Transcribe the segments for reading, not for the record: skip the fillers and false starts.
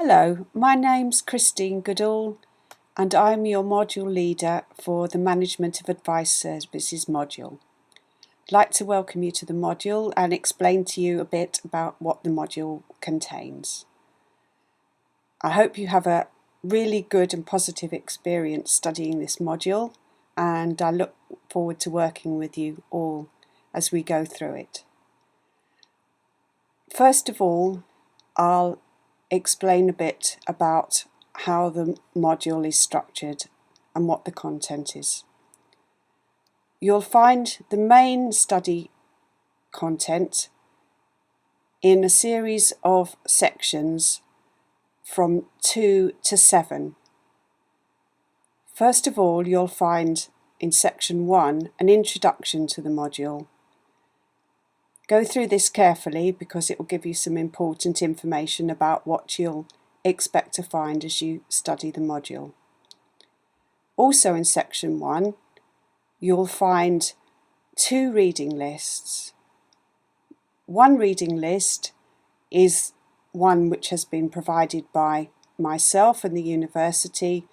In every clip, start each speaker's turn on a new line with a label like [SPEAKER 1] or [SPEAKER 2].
[SPEAKER 1] Hello, my name's Christine Goodall and I'm your module leader for the Management of Advice Services module. I'd like to welcome you to the module and explain to you a bit about what the module contains. I hope you have a really good and positive experience studying this module, and I look forward to working with you all as we go through it. First of all, I'll explain a bit about how the module is structured and what the content is. You'll find the main study content in a series of sections from 2 to 7. First of all, you'll find in section 1 an introduction to the module. Go through this carefully because it will give you some important information about what you'll expect to find as you study the module. Also in section 1, you'll find 2 reading lists. One reading list is one which has been provided by myself and the university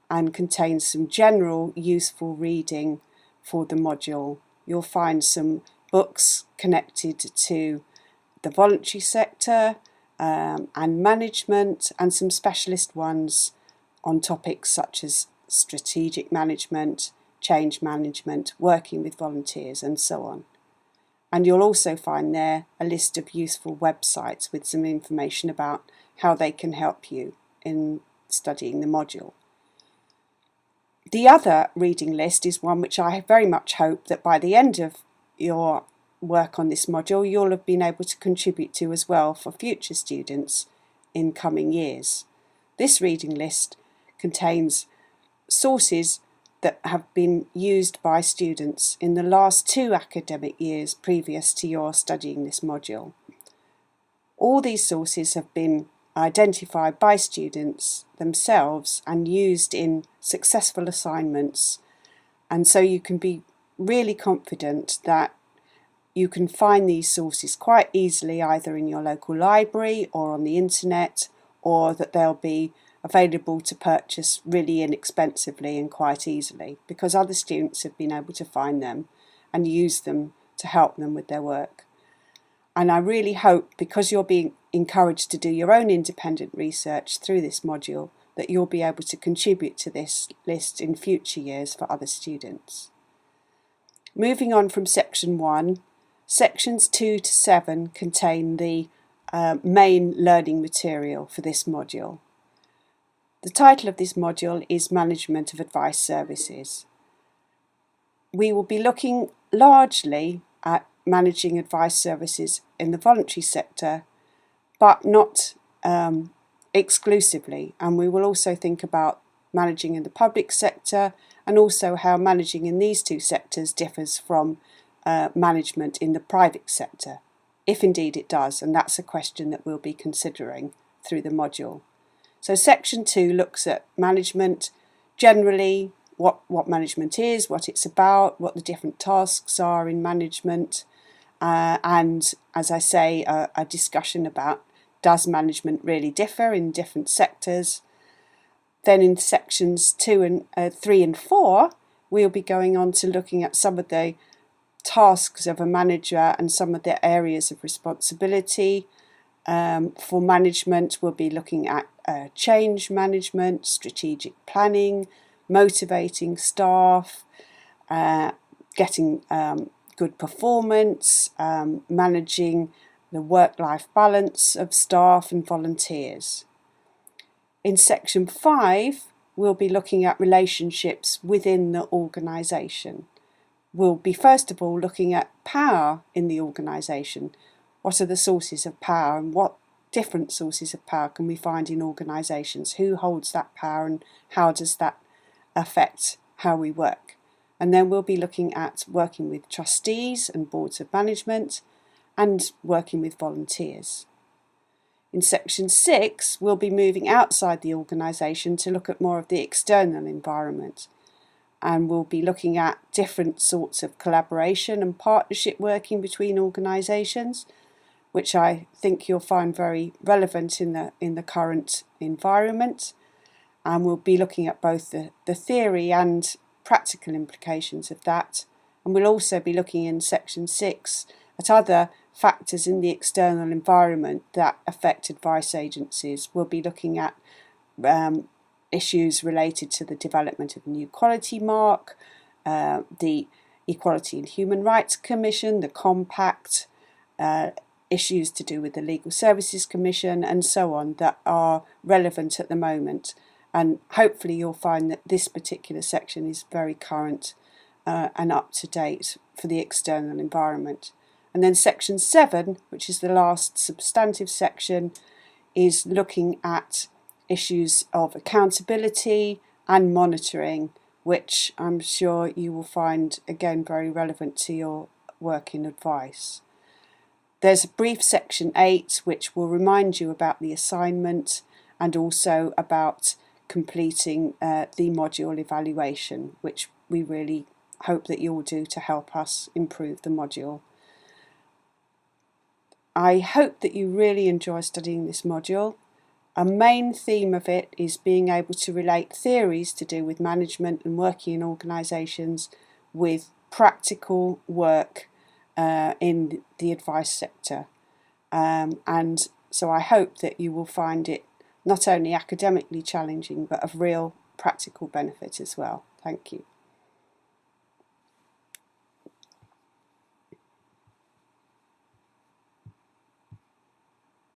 [SPEAKER 1] and contains some general useful reading for the module. You'll find some books connected to the voluntary sector and management, and some specialist ones on topics such as strategic management, change management, working with volunteers and so on. And you'll also find there a list of useful websites with some information about how they can help you in studying the module. The other reading list is one which I very much hope that by the end of your work on this module you'll have been able to contribute to as well for future students in coming years. This reading list contains sources that have been used by students in the last 2 academic years previous to your studying this module. All these sources have been identified by students themselves and used in successful assignments, and so you can be really confident that you can find these sources quite easily either in your local library or on the internet, or that they'll be available to purchase really inexpensively and quite easily because other students have been able to find them and use them to help them with their work. And I really hope, because you're being encouraged to do your own independent research through this module, that you'll be able to contribute to this list in future years for other students. Moving on from section 1, sections 2 to 7 contain the main learning material for this module. The title of this module is Management of Advice Services. We will be looking largely at managing advice services in the voluntary sector, but not exclusively, and we will also think about managing in the public sector and also how managing in these 2 sectors differs from management in the private sector, if indeed it does, and that's a question that we'll be considering through the module. So section 2 looks at management generally, what management is, what it's about, what the different tasks are in management, and as I say, a discussion about does management really differ in different sectors. Then in sections 3 and 4, we'll be going on to looking at some of the tasks of a manager and some of the areas of responsibility. For management, we'll be looking at change management, strategic planning, motivating staff, getting good performance, managing the work-life balance of staff and volunteers. In section 5, we'll be looking at relationships within the organisation. We'll be first of all looking at power in the organisation. What are the sources of power and what different sources of power can we find in organisations? Who holds that power and how does that affect how we work? And then we'll be looking at working with trustees and boards of management and working with volunteers. In section 6, we'll be moving outside the organisation to look at more of the external environment. And we'll be looking at different sorts of collaboration and partnership working between organisations, which I think you'll find very relevant in the current environment. And we'll be looking at both the theory and practical implications of that. And we'll also be looking in section 6 at other factors in the external environment that affect advice agencies. We'll be looking at issues related to the development of a new quality mark, the Equality and Human Rights Commission, the Compact, issues to do with the Legal Services Commission, and so on, that are relevant at the moment. And hopefully you'll find that this particular section is very current and up to date for the external environment. And then section 7, which is the last substantive section, is looking at issues of accountability and monitoring, which I'm sure you will find again very relevant to your work in advice. There's a brief section 8 which will remind you about the assignment and also about completing the module evaluation, which we really hope that you'll do to help us improve the module. I hope that you really enjoy studying this module. A main theme of it is being able to relate theories to do with management and working in organisations with practical work in the advice sector. And so I hope that you will find it not only academically challenging but of real practical benefit as well. Thank you.